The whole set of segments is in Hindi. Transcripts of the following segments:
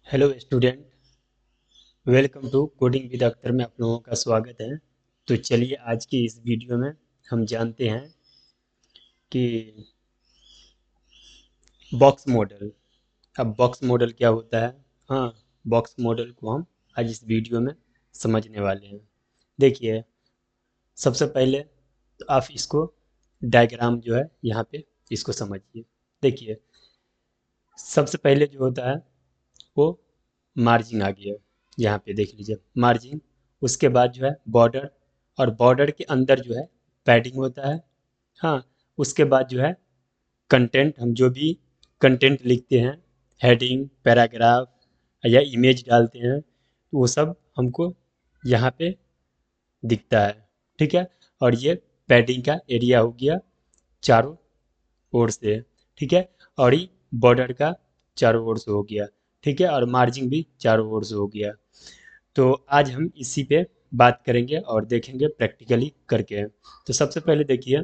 Hello student. Welcome to coding with Akhtar में आप लोगों का स्वागत है। तो चलिए आज की इस वीडियो में हम जानते हैं कि बॉक्स मॉडल। अब बॉक्स मॉडल क्या होता है। हाँ, बॉक्स मॉडल को हम आज इस वीडियो में समझने वाले हैं। देखिए, सबसे पहले तो आप इसको डायग्राम जो है यहाँ पे इसको समझिए। देखिए, सबसे पहले जो होता है वो मार्जिन आ गया। यहाँ पे देख लीजिए मार्जिन। उसके बाद जो है बॉर्डर, और बॉर्डर के अंदर जो है पैडिंग होता है। हाँ, उसके बाद जो है कंटेंट, हम जो भी कंटेंट लिखते हैं, हेडिंग, पैराग्राफ या इमेज डालते हैं, तो वो सब हमको यहाँ पे दिखता है। ठीक है। और ये पैडिंग का एरिया हो गया चारों ओर से। ठीक है। और ये बॉर्डर का चारों ओर से हो गया। ठीक है। और मार्जिन भी चारों ओर से हो गया। तो आज हम इसी पे बात करेंगे और देखेंगे प्रैक्टिकली करके। तो सबसे पहले देखिए,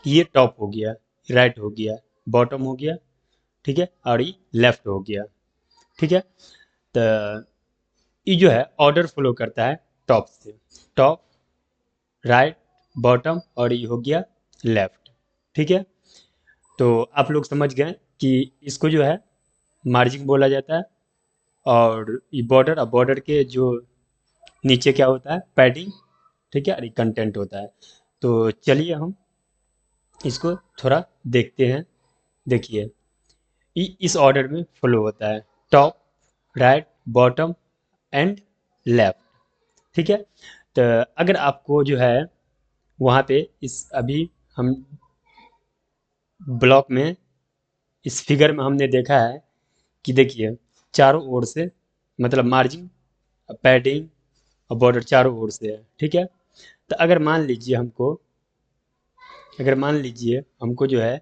ये टॉप हो गया, राइट हो गया, बॉटम हो गया। ठीक है। और ये लेफ्ट हो गया। ठीक है। तो ये जो है ऑर्डर फॉलो करता है टॉप से। टॉप, राइट, बॉटम और ये हो गया लेफ्ट। ठीक है। तो आप लोग समझ गए कि इसको जो है मार्जिन बोला जाता है। और ये बॉर्डर, अब बॉर्डर के जो नीचे क्या होता है, पैडिंग। ठीक है। और ये कंटेंट होता है। तो चलिए हम इसको थोड़ा देखते हैं। देखिए, इस ऑर्डर में फ्लो होता है, top, right, bottom and left. ठीक है। तो अगर आपको जो है वहाँ पे इस अभी हम ब्लॉक में, इस फिगर में हमने देखा है कि देखिए चारों ओर से, मतलब मार्जिन, पैडिंग और बॉर्डर चारों ओर से है। ठीक है। तो अगर मान लीजिए हमको जो है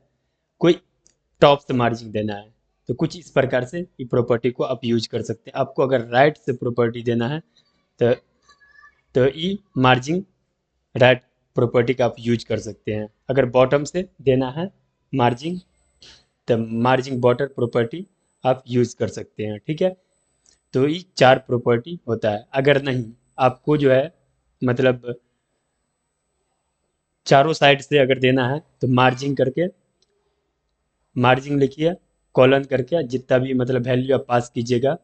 कोई टॉप से मार्जिन देना है, तो कुछ इस प्रकार से ये प्रॉपर्टी को आप यूज कर सकते हैं। आपको अगर राइट से प्रॉपर्टी देना है तो ये मार्जिन राइट प्रॉपर्टी का आप यूज कर सकते हैं। अगर बॉटम से देना है मार्जिन, तो मार्जिन बॉर्डर प्रॉपर्टी आप यूज कर सकते हैं। ठीक है। तो ये चार प्रॉपर्टी होता है। अगर नहीं, आपको जो है मतलब चारों साइड से अगर देना है तो मार्जिन करके, मार्जिन लिखिए, कॉलन करके जितना भी मतलब वैल्यू आप पास कीजिएगा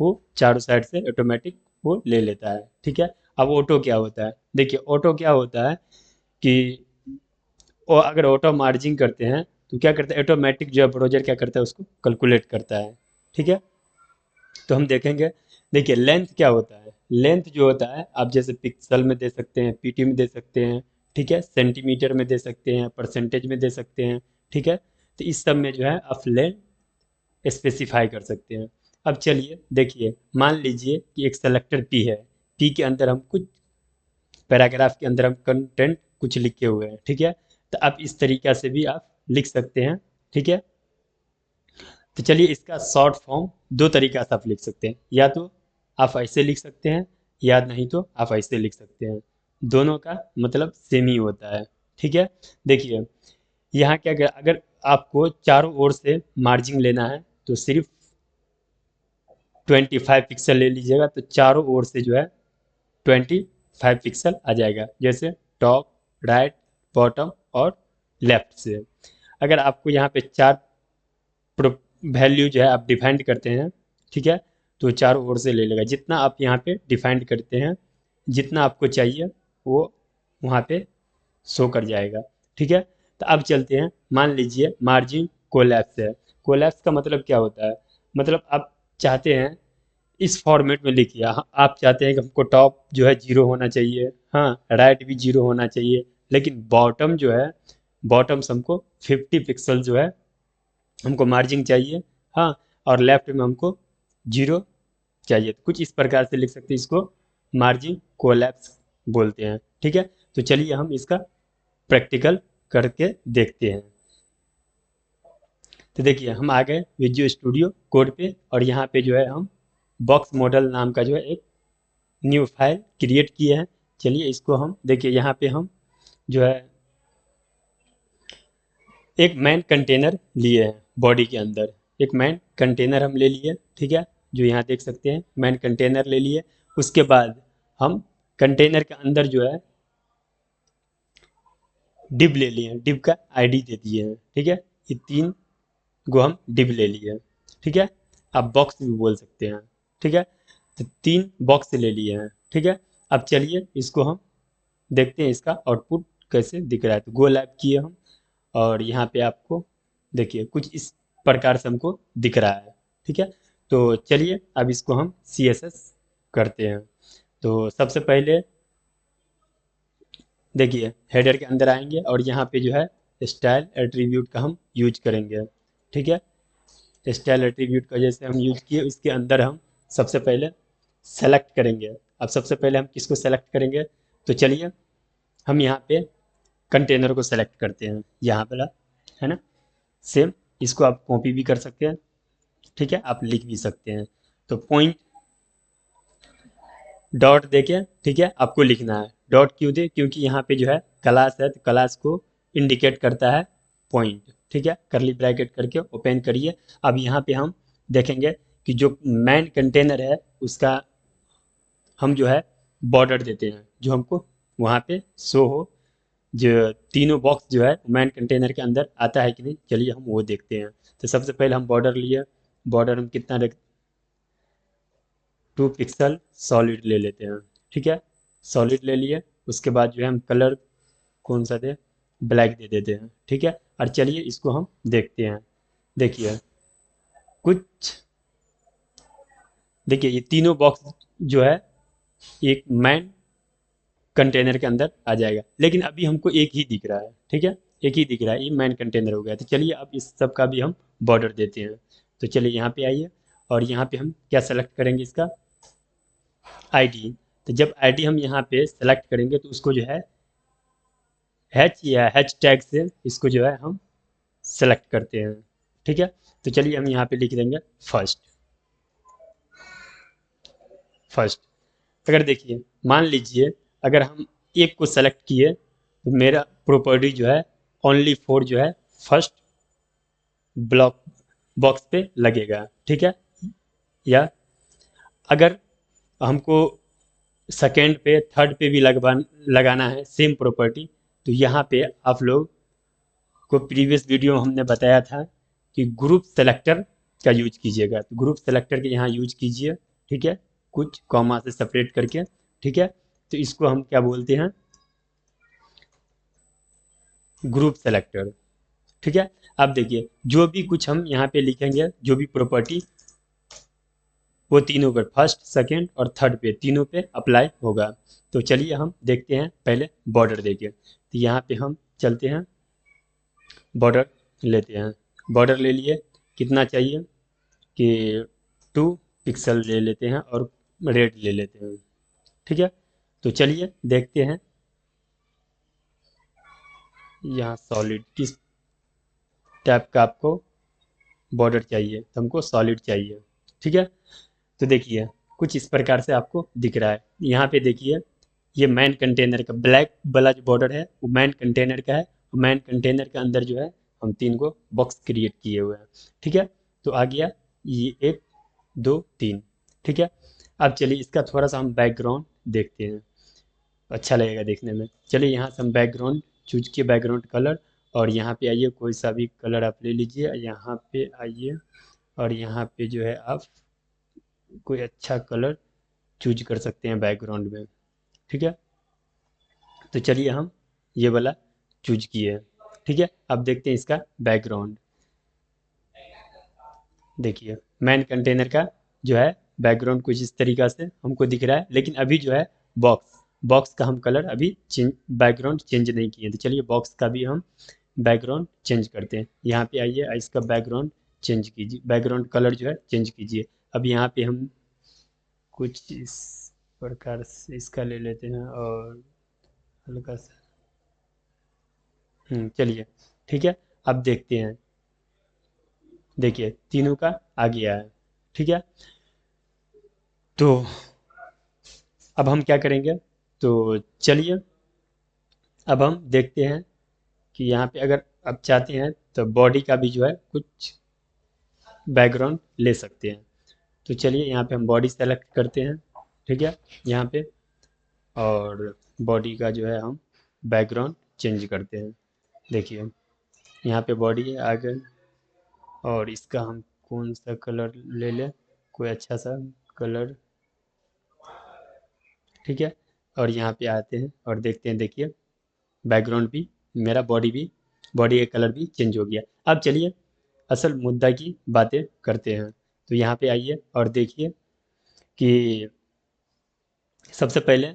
वो चारों साइड से ऑटोमेटिक वो ले लेता है। ठीक है। अब ऑटो क्या होता है, देखिए ऑटो क्या होता है कि और अगर ऑटो मार्जिन करते हैं तो क्या करता है, ऑटोमेटिक जो है ब्राउज़र क्या करता है उसको कैलकुलेट करता है। ठीक है। तो हम देखेंगे। देखिए लेंथ क्या होता है, लेंथ जो होता है आप जैसे पिक्सल में दे सकते हैं, पीटी में दे सकते हैं। ठीक है। सेंटीमीटर में दे सकते हैं, परसेंटेज में दे सकते हैं। ठीक है। तो इस सब में जो है आप लेंथ स्पेसिफाई कर सकते हैं। अब चलिए देखिए, मान लीजिए कि एक सेलेक्टर पी है। पी के अंदर हम कुछ पैराग्राफ के अंदर हम कंटेंट कुछ लिखे हुए हैं। ठीक है। तो आप इस तरीका से भी आप लिख सकते हैं। ठीक है। तो चलिए इसका शॉर्ट फॉर्म दो तरीका से आप लिख सकते हैं, या तो आप ऐसे लिख सकते हैं, या नहीं तो आप ऐसे लिख सकते हैं। दोनों का मतलब सेम ही होता है। ठीक है। देखिए यहाँ क्या कर, अगर आपको चारों ओर से मार्जिन लेना है तो सिर्फ 25 पिक्सल ले लीजिएगा, तो चारों ओर से जो है 25 पिक्सल आ जाएगा, जैसे टॉप, राइट, बॉटम और लेफ्ट से। अगर आपको यहाँ पे चार वैल्यू जो है आप डिफाइंड करते हैं, ठीक है, तो चारों ओर से ले लेगा। जितना आप यहाँ पे डिफाइंड करते हैं, जितना आपको चाहिए वो वहाँ पे शो कर जाएगा। ठीक है। तो अब चलते हैं, मान लीजिए मार्जिन कोलैप्स है। कोलैप्स का मतलब क्या होता है, मतलब आप चाहते हैं इस फॉर्मेट में लिखिए, आप चाहते हैं कि हमको टॉप जो है जीरो होना चाहिए, हाँ, राइट भी जीरो होना चाहिए, लेकिन बॉटम जो है, बॉटम हमको 50 पिक्सल जो है हमको मार्जिन चाहिए। हाँ, और लेफ्ट में हमको जीरो चाहिए। तो कुछ इस प्रकार से लिख सकते हैं, इसको मार्जिन कोलैप्स बोलते हैं। ठीक है। तो चलिए हम इसका प्रैक्टिकल करके देखते हैं। तो देखिए हम आ गए विजुअल स्टूडियो कोड पे, और यहाँ पे जो है हम बॉक्स मॉडल नाम का जो है एक न्यू फाइल क्रिएट किए हैं। चलिए इसको हम देखिए, यहाँ पे हम जो है एक मैन कंटेनर लिए हैं। बॉडी के अंदर एक मैन कंटेनर हम ले लिए। ठीक है। जो यहाँ देख सकते हैं मैन कंटेनर ले लिए। उसके बाद हम कंटेनर के अंदर जो है डिव ले लिए हैं, डिव का आईडी दे दिए हैं, ठीक है। ये 3 गो हम डिव ले लिए हैं, ठीक है। आप बॉक्स भी बोल सकते हैं, ठीक है। तो 3 बॉक्स ले लिए हैं, ठीक है। अब चलिए इसको हम देखते हैं इसका आउटपुट कैसे दिख रहा है। तो गो लैब किए हम, और यहाँ पे आपको देखिए कुछ इस प्रकार से हमको दिख रहा है, ठीक है। तो चलिए अब इसको हम CSS करते हैं। तो सबसे पहले देखिए हेडर के अंदर आएंगे और यहाँ पे जो है स्टाइल एट्रीब्यूट का हम यूज करेंगे, ठीक है। स्टाइल एट्रीब्यूट का जैसे हम यूज किए उसके अंदर हम सबसे पहले सेलेक्ट करेंगे। अब सबसे पहले हम किसको सेलेक्ट करेंगे, तो चलिए हम यहाँ पे कंटेनर को सेलेक्ट करते हैं, यहाँ पे है ना। सेम इसको आप कॉपी भी कर सकते हैं, ठीक है, आप लिख भी सकते हैं। तो पॉइंट डॉट देके, ठीक है, आपको लिखना है। डॉट क्यों दे, क्योंकि यहाँ पे जो है क्लास है, तो क्लास को इंडिकेट करता है पॉइंट, ठीक है। करली ब्रैकेट करके ओपन करिए। अब यहाँ पे हम देखेंगे कि जो मैन कंटेनर है उसका हम जो है बॉर्डर देते हैं, जो हमको वहाँ पे शो हो, जो तीनों बॉक्स जो है मैन कंटेनर के अंदर आता है कि नहीं, चलिए हम वो देखते हैं। तो सबसे पहले हम बॉर्डर लिए। बॉर्डर हम कितना रख 2 पिक्सल सॉलिड ले लेते हैं, ठीक है। सॉलिड ले लिए। उसके बाद जो है हम कलर कौन सा दे, ब्लैक दे देते हैं, ठीक है। और चलिए इसको हम देखते हैं। देखिए कुछ, देखिए ये तीनों बॉक्स जो है एक मैन कंटेनर के अंदर आ जाएगा, लेकिन अभी हमको एक ही दिख रहा है, ठीक है। एक ही दिख रहा है, ये मैन कंटेनर हो गया। तो चलिए अब इस सब का भी हम बॉर्डर देते हैं। तो चलिए यहाँ पे आइए, और यहाँ पे हम क्या सेलेक्ट करेंगे, इसका आईडी। तो जब आईडी हम यहाँ पे सेलेक्ट करेंगे तो उसको जो है हैच या हैच टैग से इसको जो है हम सेलेक्ट करते हैं, ठीक है। तो चलिए हम यहाँ पे लिख देंगे फर्स्ट। फर्स्ट अगर देखिए मान लीजिए अगर हम एक को सेलेक्ट किए तो मेरा प्रॉपर्टी जो है ओनली फॉर जो है फर्स्ट ब्लॉक बॉक्स पे लगेगा, ठीक है। या अगर हमको सेकेंड पे थर्ड पे भी लगाना है सेम प्रॉपर्टी, तो यहाँ पे आप लोग को प्रीवियस वीडियो में हमने बताया था कि ग्रुप सेलेक्टर का यूज कीजिएगा। तो ग्रुप सेलेक्टर के यहाँ यूज कीजिए, ठीक है, कुछ कॉमा से सेपरेट करके, ठीक है। तो इसको हम क्या बोलते हैं, ग्रुप सेलेक्टर, ठीक है। अब देखिए जो भी कुछ हम यहाँ पे लिखेंगे, जो भी प्रॉपर्टी, वो तीनों पर फर्स्ट सेकेंड और थर्ड पे तीनों पे अप्लाई होगा। तो चलिए हम देखते हैं पहले बॉर्डर देखिए। तो यहाँ पे हम चलते हैं, बॉर्डर लेते हैं। बॉर्डर ले लिए, कितना चाहिए कि 2 पिक्सल ले लेते हैं और रेड ले लेते हैं, ठीक है। तो चलिए देखते हैं यहाँ सॉलिड किस टाइप का आपको बॉर्डर चाहिए। तो हमको सॉलिड चाहिए, ठीक है। तो देखिए कुछ इस प्रकार से आपको दिख रहा है। यहाँ पे देखिए ये मैन कंटेनर का ब्लैक वाला जो बॉर्डर है वो मैन कंटेनर का है। मैन कंटेनर के अंदर जो है हम 3 को बॉक्स क्रिएट किए हुए हैं, ठीक है। तो आ गया ये 1 2 3, ठीक है। अब चलिए इसका थोड़ा सा हम बैकग्राउंड देखते हैं, अच्छा लगेगा देखने में। चलिए यहाँ से हम बैकग्राउंड चूज किए, बैकग्राउंड कलर, और यहाँ पे आइए कोई सा भी कलर आप ले लीजिए। यहाँ पे आइए और यहाँ पे जो है आप कोई अच्छा कलर चूज कर सकते हैं बैकग्राउंड में, ठीक है। तो चलिए हम ये वाला चूज किए हैं, ठीक है। अब देखते हैं इसका बैकग्राउंड। देखिए मैन कंटेनर का जो है बैकग्राउंड कुछ इस तरीका से हमको दिख रहा है, लेकिन अभी जो है बॉक्स बॉक्स का हम कलर अभी चेंज, बैकग्राउंड चेंज नहीं किए। तो चलिए बॉक्स का भी हम बैकग्राउंड चेंज करते हैं। यहाँ पे आइए, इसका बैकग्राउंड चेंज कीजिए, बैकग्राउंड कलर जो है चेंज कीजिए। अब यहाँ पे हम कुछ इस प्रकार से इसका ले लेते हैं और हल्का सा, चलिए ठीक है। अब देखते हैं, देखिए तीनों का आ गया है, ठीक है। तो अब हम क्या करेंगे, तो चलिए अब हम देखते हैं कि यहाँ पे अगर आप चाहते हैं तो बॉडी का भी जो है कुछ बैकग्राउंड ले सकते हैं। तो चलिए यहाँ पे हम बॉडी सेलेक्ट करते हैं, ठीक है, यहाँ पे, और बॉडी का जो है हम बैकग्राउंड चेंज करते हैं। देखिए यहाँ पे बॉडी आ गई, और इसका हम कौन सा कलर ले लें, कोई अच्छा सा कलर, ठीक है। और यहाँ पे आते हैं और देखते हैं, देखिए बैकग्राउंड भी, मेरा बॉडी भी, बॉडी का कलर भी चेंज हो गया। अब चलिए असल मुद्दा की बातें करते हैं। तो यहाँ पे आइए और देखिए कि सबसे पहले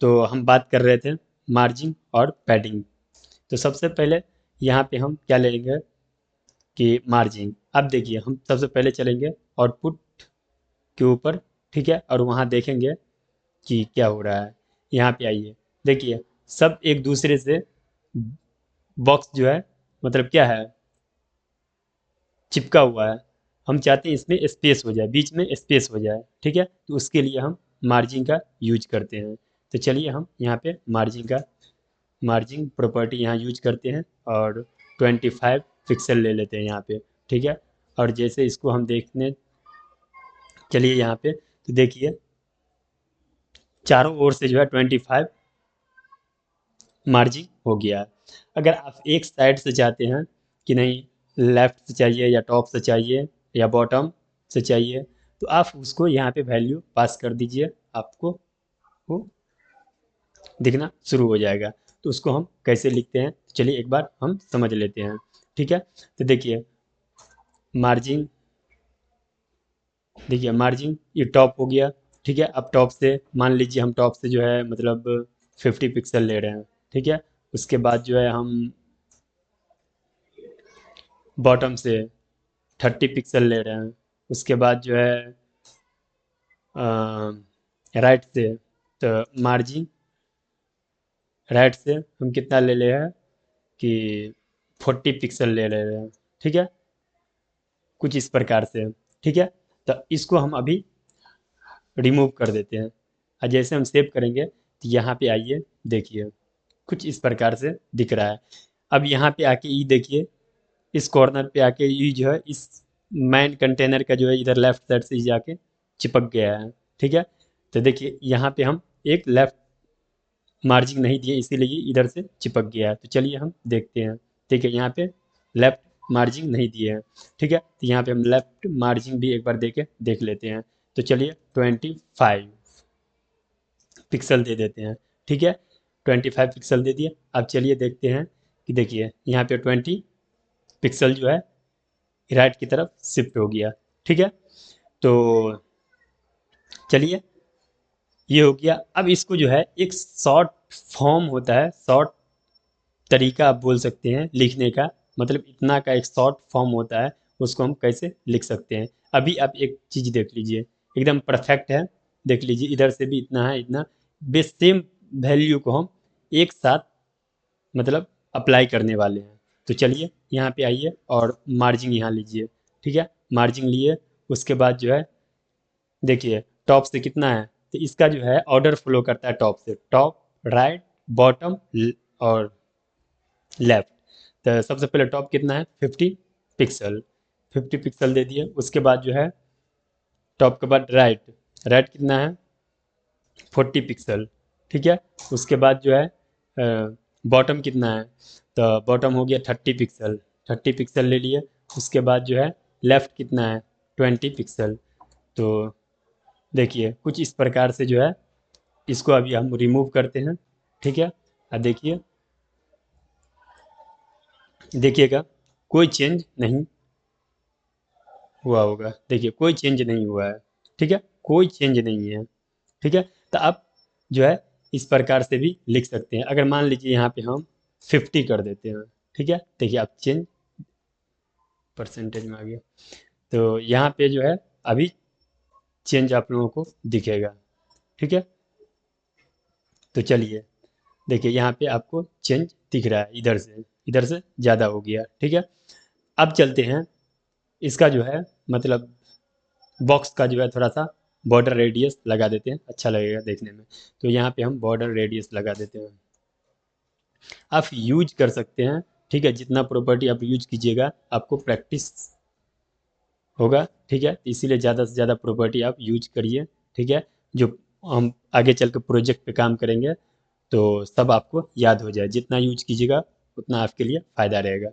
तो हम बात कर रहे थे मार्जिन और पैडिंग। तो सबसे पहले यहाँ पे हम क्या लेंगे कि मार्जिन। अब देखिए हम सबसे पहले चलेंगे आउटपुट के ऊपर, ठीक है, और वहाँ देखेंगे कि क्या हो रहा है। यहाँ पे आइए, देखिए सब एक दूसरे से बॉक्स जो है, मतलब क्या है, चिपका हुआ है। हम चाहते हैं इसमें स्पेस हो जाए, बीच में स्पेस हो जाए, ठीक है, तो उसके लिए हम मार्जिन का यूज करते हैं। तो चलिए हम यहाँ पे मार्जिन प्रॉपर्टी यहाँ यूज करते हैं, और 25 पिक्सल ले लेते हैं यहाँ पे, ठीक है। और जैसे इसको हम देखने चलिए यहाँ पे, तो देखिए चारों ओर से जो है 25 मार्जिन हो गया है। अगर आप एक साइड से चाहते हैं कि नहीं, लेफ्ट से चाहिए या टॉप से चाहिए या बॉटम से चाहिए, तो आप उसको यहाँ पे वैल्यू पास कर दीजिए, आपको वो दिखना शुरू हो जाएगा। तो उसको हम कैसे लिखते हैं, चलिए एक बार हम समझ लेते हैं, ठीक है। तो देखिए मार्जिन, देखिए मार्जिन ये टॉप हो गया, ठीक है। अब टॉप से मान लीजिए हम टॉप से जो है मतलब 50 पिक्सल ले रहे हैं, ठीक है। उसके बाद जो है हम बॉटम से 30 पिक्सल ले रहे हैं। उसके बाद जो है राइट से, तो मार्जिन राइट से हम कितना ले रहे हैं कि 40 पिक्सल ले रहे हैं, ठीक है, कुछ इस प्रकार से, ठीक है। तो इसको हम अभी रिमूव कर देते हैं, और जैसे हम सेव करेंगे तो यहाँ पे आइए, देखिए कुछ इस प्रकार से दिख रहा है। अब यहाँ पे आके ये देखिए, इस कॉर्नर पे आके ये जो है इस मेन कंटेनर का जो है इधर लेफ्ट साइड से जाके चिपक गया है, ठीक है। तो देखिए यहाँ पे हम एक लेफ्ट मार्जिन नहीं दिए, इसीलिए ये इधर से चिपक गया है। तो चलिए हम देखते हैं, ठीक है, यहाँ पे लेफ्ट मार्जिन नहीं दिए हैं, ठीक है। तो यहाँ पे हम लेफ्ट मार्जिन भी एक बार देख लेते हैं। तो चलिए 25 पिक्सल दे देते हैं, ठीक है, 25 पिक्सल दे दिए। अब चलिए देखते हैं कि देखिए यहाँ पे 20 पिक्सल जो है राइट की तरफ शिफ्ट हो गया, ठीक है। तो चलिए ये हो गया। अब इसको जो है एक शॉर्ट फॉर्म होता है, शॉर्ट तरीका आप बोल सकते हैं लिखने का, मतलब इतना का एक शॉर्ट फॉर्म होता है, उसको हम कैसे लिख सकते हैं। अभी आप एक चीज़ देख लीजिए, एकदम परफेक्ट है, देख लीजिए इधर से भी इतना है, इतना बेस सेम वैल्यू को हम एक साथ मतलब अप्लाई करने वाले हैं। तो चलिए यहाँ पे आइए और मार्जिन यहाँ लीजिए, ठीक है, मार्जिन लिए। उसके बाद जो है देखिए टॉप से कितना है, तो इसका जो है ऑर्डर फ्लो करता है टॉप से, टॉप, राइट, बॉटम और लेफ्ट। तो सबसे पहले टॉप कितना है 50 पिक्सल, 50 पिक्सल दे दिए। उसके बाद जो है टॉप के बाद राइट, राइट कितना है 40 पिक्सल, ठीक है। उसके बाद जो है बॉटम कितना है, तो बॉटम हो गया 30 पिक्सल, 30 पिक्सल ले लिए। उसके बाद जो है लेफ्ट कितना है 20 पिक्सल। तो देखिए कुछ इस प्रकार से जो है इसको अभी हम रिमूव करते हैं, ठीक है। अब देखिए, देखिएगा कोई चेंज नहीं हुआ होगा, देखिए कोई चेंज नहीं हुआ है, ठीक है, कोई चेंज नहीं है, ठीक है। तो आप जो है इस प्रकार से भी लिख सकते हैं। अगर मान लीजिए यहाँ पे हम 50 कर देते हैं, ठीक है, देखिए आप चेंज परसेंटेज में आ गया, तो यहाँ पे जो है अभी चेंज आप लोगों को दिखेगा, ठीक है। तो चलिए देखिए यहाँ पे आपको चेंज दिख रहा है, इधर से ज़्यादा हो गया, ठीक है। अब चलते हैं, इसका जो है मतलब बॉक्स का जो है थोड़ा सा बॉर्डर रेडियस लगा देते हैं, अच्छा लगेगा देखने में। तो यहाँ पे हम बॉर्डर रेडियस लगा देते हैं, आप यूज कर सकते हैं, ठीक है, जितना प्रॉपर्टी आप यूज कीजिएगा आपको प्रैक्टिस होगा, ठीक है। इसीलिए ज़्यादा से ज़्यादा प्रॉपर्टी आप यूज करिए, ठीक है। जो हम आगे चल के प्रोजेक्ट पे काम करेंगे तो सब आपको याद हो जाए, जितना यूज कीजिएगा उतना आपके लिए फ़ायदा रहेगा।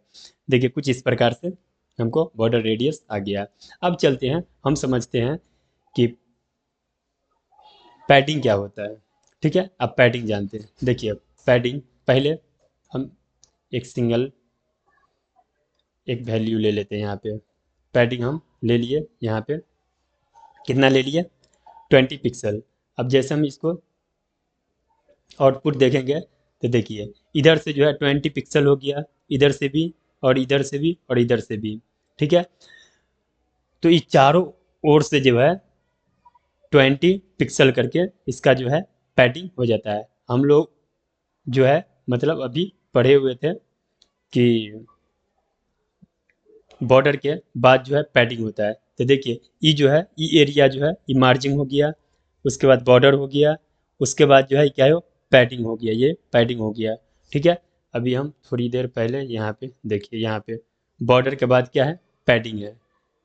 देखिए कुछ इस प्रकार से हमको बॉर्डर रेडियस आ गया। अब चलते हैं, हम समझते हैं कि पैडिंग क्या होता है, ठीक है। अब पैडिंग जानते हैं। देखिए पैडिंग, पहले हम एक सिंगल एक वैल्यू ले लेते हैं यहाँ पे। पैडिंग हम ले लिए यहाँ पे, कितना ले लिए, 20 पिक्सल। अब जैसे हम इसको आउटपुट देखेंगे तो देखिए इधर से जो है 20 पिक्सल हो गया, इधर से भी और इधर से भी और इधर से भी, ठीक है। तो ये चारों ओर से जो है 20 पिक्सल करके इसका जो है पैडिंग हो जाता है। हम लोग जो है मतलब अभी पढ़े हुए थे कि बॉर्डर के बाद जो है पैडिंग होता है। तो देखिए ये जो है ये एरिया जो है ये मार्जिंग हो गया, उसके बाद बॉर्डर हो गया, उसके बाद जो है क्या है, पैडिंग हो गया, ये पैडिंग हो गया, ठीक है। अभी हम थोड़ी देर पहले यहाँ पे देखिए, यहाँ पे बॉर्डर के बाद क्या है, पैडिंग है।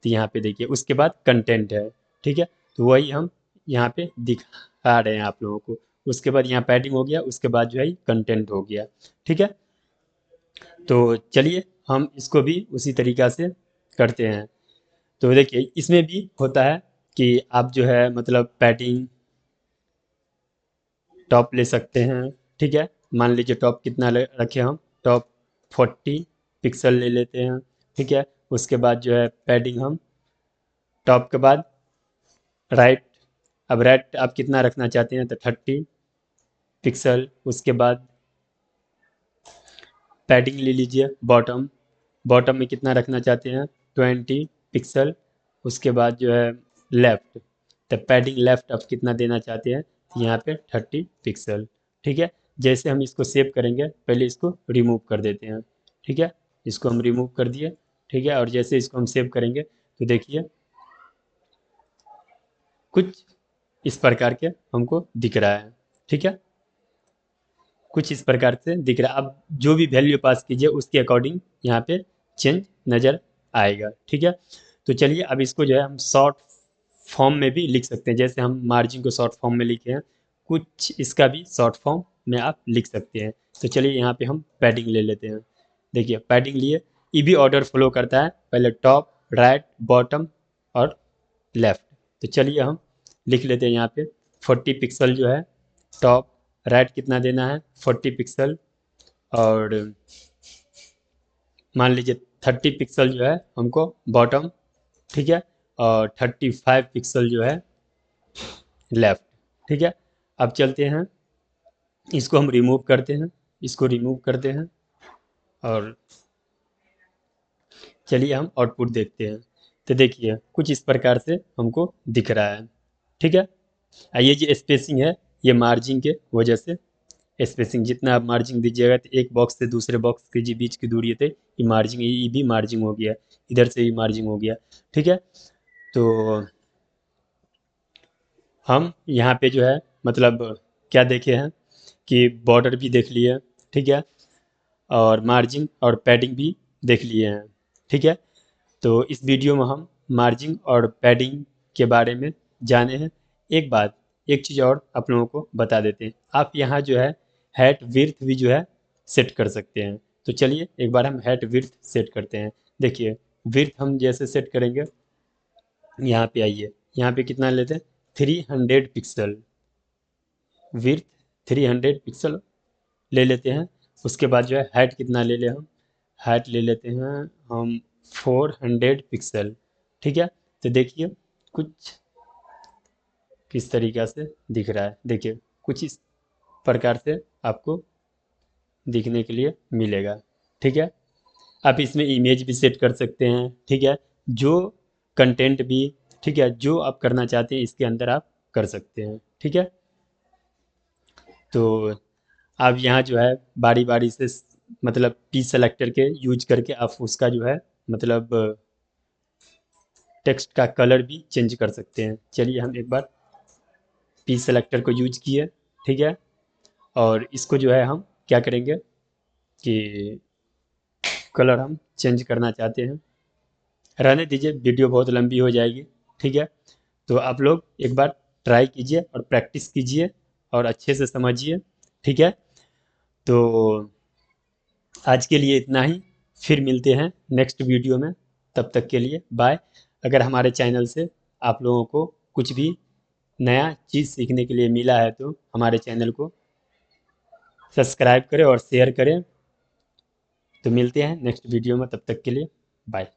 तो यहाँ पे देखिए उसके बाद कंटेंट है, ठीक है। तो वही हम यहाँ पे दिखा रहे हैं आप लोगों को। उसके बाद यहाँ पैडिंग हो गया, उसके बाद जो है कंटेंट हो गया, ठीक है। तो चलिए हम इसको भी उसी तरीका से करते हैं। तो देखिए इसमें भी होता है कि आप जो है मतलब पैडिंग टॉप ले सकते हैं, ठीक है। मान लीजिए टॉप कितना रखे हम, टॉप 40 पिक्सल ले लेते हैं, ठीक है। उसके बाद जो है पैडिंग हम टॉप के बाद राइट, अब राइट आप कितना रखना चाहते हैं तो 30 पिक्सल। उसके बाद पैडिंग ले लीजिए बॉटम, बॉटम में कितना रखना चाहते हैं, 20 पिक्सल। उसके बाद जो है लेफ़्ट, तो पैडिंग लेफ़्ट आप कितना देना चाहते हैं, यहाँ पे 30 पिक्सल, ठीक है। जैसे हम इसको सेव करेंगे, पहले इसको रिमूव कर देते हैं, ठीक है। इसको हम रिमूव कर दिए, ठीक है। और जैसे इसको हम सेव करेंगे तो देखिए कुछ इस प्रकार के हमको दिख रहा है, ठीक है। कुछ इस प्रकार से दिख रहा है। अब जो भी वैल्यू पास कीजिए उसके अकॉर्डिंग यहाँ पे चेंज नज़र आएगा, ठीक है। तो चलिए अब इसको जो है हम शॉर्ट फॉर्म में भी लिख सकते हैं, जैसे हम मार्जिन को शॉर्ट फॉर्म में लिखे हैं, कुछ इसका भी शॉर्ट फॉर्म में आप लिख सकते हैं। तो चलिए यहाँ पे हम पैडिंग ले लेते हैं। देखिए पैडिंग लिए, ये भी ऑर्डर फॉलो करता है, पहले टॉप, राइट, बॉटम और लेफ्ट। तो चलिए हम लिख लेते हैं यहाँ पे 40 पिक्सल जो है टॉप, राइट कितना देना है 40 पिक्सल, और मान लीजिए 30 पिक्सल जो है हमको बॉटम, ठीक है। और 35 पिक्सल जो है लेफ्ट, ठीक है। अब चलते हैं, इसको हम रिमूव करते हैं, इसको रिमूव करते हैं और चलिए हम आउटपुट देखते हैं। तो देखिए कुछ इस प्रकार से हमको दिख रहा है, ठीक है। ये जो स्पेसिंग है ये मार्जिन के वजह से, स्पेसिंग जितना आप मार्जिन दीजिएगा तो एक बॉक्स से दूसरे बॉक्स के जी बीच की दूरी थे, ये मार्जिन, ये भी मार्जिन हो गया, इधर से भी मार्जिन हो गया, ठीक है। तो हम यहाँ पे जो है मतलब क्या देखे हैं कि बॉर्डर भी देख लिए, ठीक है। और मार्जिन और पैडिंग भी देख लिए हैं, ठीक है। तो इस वीडियो में हम मार्जिन और पैडिंग के बारे में जाने हैं। एक बात, एक चीज़ और आप लोगों को बता देते हैं, आप यहाँ जो है हैट विड्थ भी जो है सेट कर सकते हैं। तो चलिए एक बार हम हैट विड्थ सेट करते हैं। देखिए विड्थ हम जैसे सेट करेंगे, यहाँ पे आइए, यहाँ पे कितना लेते हैं, 300 पिक्सल विड्थ, 300 पिक्सल ले लेते हैं। उसके बाद जो है हाइट कितना ले ले हम, हाइट ले लेते हैं हम 400 पिक्सल, ठीक है। तो देखिए कुछ किस तरीक़ा से दिख रहा है, देखिए कुछ इस प्रकार से आपको दिखने के लिए मिलेगा, ठीक है। आप इसमें इमेज भी सेट कर सकते हैं, ठीक है। जो कंटेंट भी, ठीक है, जो आप करना चाहते हैं इसके अंदर आप कर सकते हैं, ठीक है। तो आप यहाँ जो है बारी बारी से मतलब पी सेलेक्टर के यूज करके आप उसका जो है मतलब टेक्स्ट का कलर भी चेंज कर सकते हैं। चलिए हम एक बार पी सेलेक्टर को यूज किए, ठीक है। और इसको जो है हम क्या करेंगे कि कलर हम चेंज करना चाहते हैं, रहने दीजिए, वीडियो बहुत लंबी हो जाएगी। ठीक है, तो आप लोग एक बार ट्राई कीजिए और प्रैक्टिस कीजिए और अच्छे से समझिए। ठीक है, तो आज के लिए इतना ही। फिर मिलते हैं नेक्स्ट वीडियो में। तब तक के लिए बाय। अगर हमारे चैनल से आप लोगों को कुछ भी नया चीज़ सीखने के लिए मिला है तो हमारे चैनल को सब्सक्राइब करें और शेयर करें। तो मिलते हैं नेक्स्ट वीडियो में, तब तक के लिए बाय।